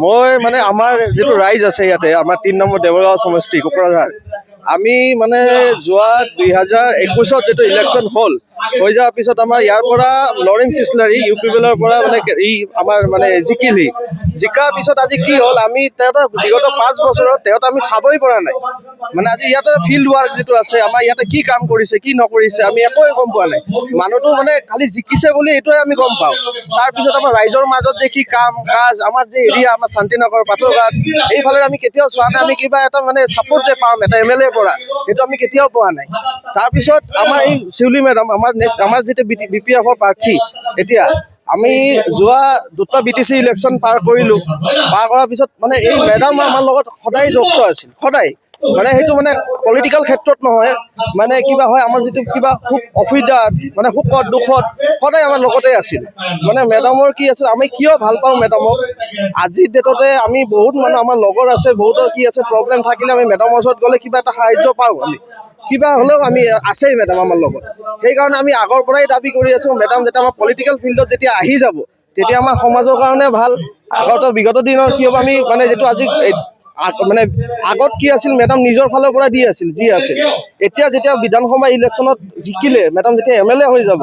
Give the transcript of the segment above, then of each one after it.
মই মানে আমাৰ যিটো ৰাইজ আছে ইয়াতে আমাৰ 3 নম্বৰ দেৱৰগাঁও সমষ্টি কোকৰাঝাৰ আমি মানে যোৱা 2021 যেটো ইলেকশ্যন হ'ল হৈ যোৱাৰ পিছত আমাৰ ইয়াৰ পৰা লৰেন্স ইছলাৰী ইউ পি বিলৰ পৰা মানে আমাৰ মানে জিকাৰ পিছত আজি কি হ'ল আমি তেওঁৰ বিগত 5 বছৰত তেওঁত আমি চাবই পৰা নাই মানে আজি ইয়াতে ফিল্ড ৱাৰ্ক যেটো আছে আমাৰ ইয়াতে কি কাম কৰিছে কি নকৰিছে আমি একোৱে গম পোৱা নাই মানুহটো মানে খালি জিকিছে বুলি এটোৱে আমি গম পাওঁ তাৰ পিছত আমাৰ ৰাইজৰ মাজত যে কি কাম কাজ আমাৰ যে এৰিয়া আমাৰ শান্তিনগৰ পাথৰঘাট এইফালে আমি কেতিয়াও চোৱা নাই আমি কিবা এটা মানে সাপোৰ্ট যে পাম এটা এমএলএ পৰা এটো আমি কেতিয়াও পোৱা নাই তাৰ পিছত আমাৰ এই শিউলি মেডাম আমাৰ যেটো বিপিএফৰ প্ৰাৰ্থী এতিয়া আমি যোৱা দুটা বিটিসি ইলেকশ্যন পাৰ কৰিলো পাৰ কৰাৰ পিছত মানে এই মেডাম আমাৰ লগত সদায় জড়িত আছিল সদায় মানে সেইটো মানে পলিটিক্যাল ক্ষেত্ৰত নহয় মানে কিবা হয় আমাৰ যেটো কিবা খুব অসুবিধা মানে সুখত দুখত সদায় আমাৰ লগতে আছিল মানে মেডামৰ কি আছে আমি কিয় ভাল পাওঁ মেডামক আজি ডেটতে আমি বহুত মানুহ আমাৰ লগৰ আছে বহুতৰ কি আছে প্ৰবলেম থাকিলে আমি মেডামৰ ওচৰত গ'লে কিবা এটা সাহায্য পাওঁ আমি কিবা হলেও আমি আছেই মেডাম আমাৰ লগত সেইকাৰণে আমি আগৰ পৰাই দাবী কৰি আছো মেডাম যেতিয়া আমাৰ পলিটিক্যাল ফিল্ডত যেতিয়া আহি যাব তেতিয়া আমাৰ সমাজৰ কাৰণে ভাল আগত বিগত দিনৰ কি হ'ব আমি মানে যেটো আজি মানে আগত কি আছিল মেডাম নিজৰ ফালৰ পৰা দি আছিল যি আছিল এতিয়া যেতিয়া বিধানসভা ইলেকশ্যনত জিকিলে মেডাম যেতিয়া এমএলএ হৈ যাব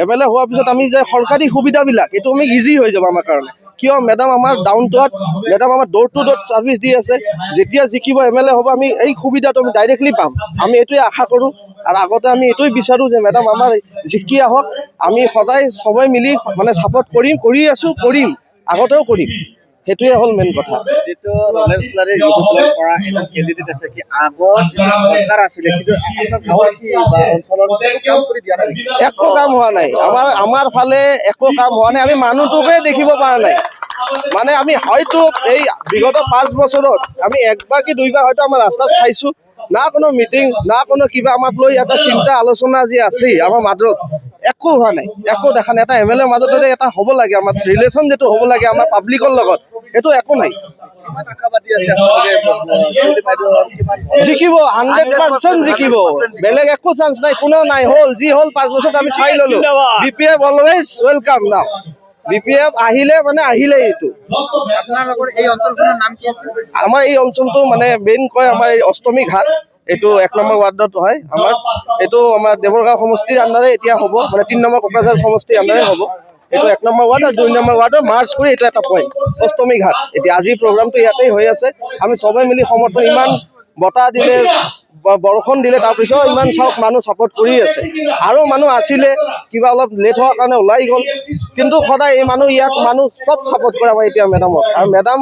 এমএলএ হোৱাৰ পিছত আমি যে সৰকাৰী সুবিধাবিলাক এটো আমি ইজি হৈ যাব আমাৰ কাৰণে কিয় মেডাম আমাৰ ডাউন টু আৰ্থ মেডাম আমাৰ ডোৰ টু ডোৰ সাৰ্ভিস দি আছে যেতিয়া জিকিব এমএলএ হ'ব আমি এই সুবিধাটো আমি ডাইৰেক্টলি পাম আমি এটোই আশা কৰো আৰু আগতে আমি এটোই বিচাৰো যে মেডাম আমাৰ জিকি আহক আমি সদায় সবাই মিলি মানে সাপোৰ্ট কৰি আছো কৰিম আগতেও কৰিম হেতুৱে হল মেন কথা যেটো লৰেন্স ইছলাৰীৰ ইউটিউবৰ পৰা এটা ক্যান্ডিডেট আছে কি আগত সৰকাৰ আছিল কিন্তু আপোনাৰ গাঁৱৰ কি বা অঞ্চলৰ কাম কৰি দিয়া নাই একো কাম হোৱা নাই আমাৰ ফালে একো কাম হোৱা নাই আমি মানুহটোকে দেখিব পৰা নাই মানে আমি হয়তো এই বিগত 5 বছৰত আমি একবাৰ কি দুইবাৰ হয়তো আমাৰ ৰাস্তাত চাইছো না কোনো মিটিং না কোনো কিবা আমাক লৈ এটা চিন্তা আলোচনা যি আছে আমাৰ মাজত একো হোৱা নাই একো দেখা নাই এটা এমএলএ মাজত এটা হ'ব লাগে আমাৰ ৰিলেশ্যন যেটো হ'ব লাগে আমাৰ পাব্লিকৰ লগত এটো একো নাই কিমান আশাবাদী আছে আপোনালোকে জিকিব 100% জিকিব বেলেগ একো চান্স নাই কোনো নাই হল যি হল 5 বছৰত আমি চাই ললো বিপিএফ অলৱেজ ওয়েলকাম নাও বিপিএফ আহিলে মানে আহিলে এটো আপোনালোকৰ এই অঞ্চলখনৰ নাম কি আছে আমাৰ এই অঞ্চলটো মানে মেইন কয় আমাৰ এই অষ্টমী ঘাট এটো 1 নম্বৰ ওয়াৰ্ডত হয় আমাৰ এটো আমাৰ দেৱৰগাঁও সমষ্টিৰ আন্ডাৰে এতিয়া হ'ব মানে 3 নম্বৰ কোকৰাঝাৰ সমষ্টিৰ আন্ডাৰে হ'ব এটো 1 নম্বৰ ওয়াৰ্ড আৰু 2 নম্বৰ ওয়াৰ্ডৰ মাৰ্চ কৰি এটো এটা পইণ্ট অষ্টমী ঘাট এতিয়া আজি প্ৰগ্ৰামটো ইয়াতেই হৈ আছে আমি সবাই মিলি সমৰ্থন ইমান বটা দিলে বৰখন দিলে তাৰ পিছত ইমান সব মানুহ সাপোৰ্ট কৰি আছে আৰু মানুহ আছিলে কিবা অলপ লেট হোৱাৰ কাৰণে ওলাই গ'ল কিন্তু সদায় এই মানুহ ইয়াত মানুহ সব সাপোৰ্ট কৰে আমাৰ এতিয়া মেডামক আৰু মেডাম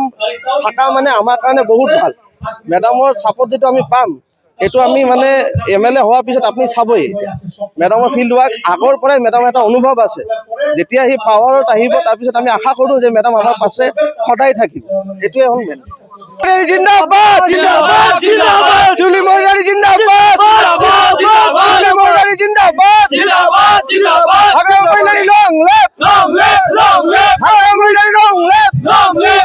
থাকা মানে আমাৰ কাৰণে বহুত ভাল মেডামৰ সাপোৰ্ট যেটো আমি পাম এটো আমি মানে এমএলএ হোৱাৰ পিছত আপুনি চাবই মেডামৰ ফিল্ড ৱাৰ্ক আগৰ পৰাই মেডামৰ এটা অনুভৱ আছে যেতিয়া হি পাৱাৰত আহিব তাৰ পিছত আমি আশা কৰো যে মেডাম আমাৰ পাছে সদায় থাকিব এটোৱে হ'ল মেন জিন্দাবাদ জিন্দাবাদ জিন্দাবাদ শিউলি মহিলাৰী জিন্দাবাদ শিউলি মহিলাৰী জিন্দাবাদ জিন্দাবাদ জিন্দাবাদ হাগ্ৰা মহিলাৰী লং লেফট লং লেফট লং লেফট হাগ্ৰা মহিলাৰী লং লেফট লং লেফট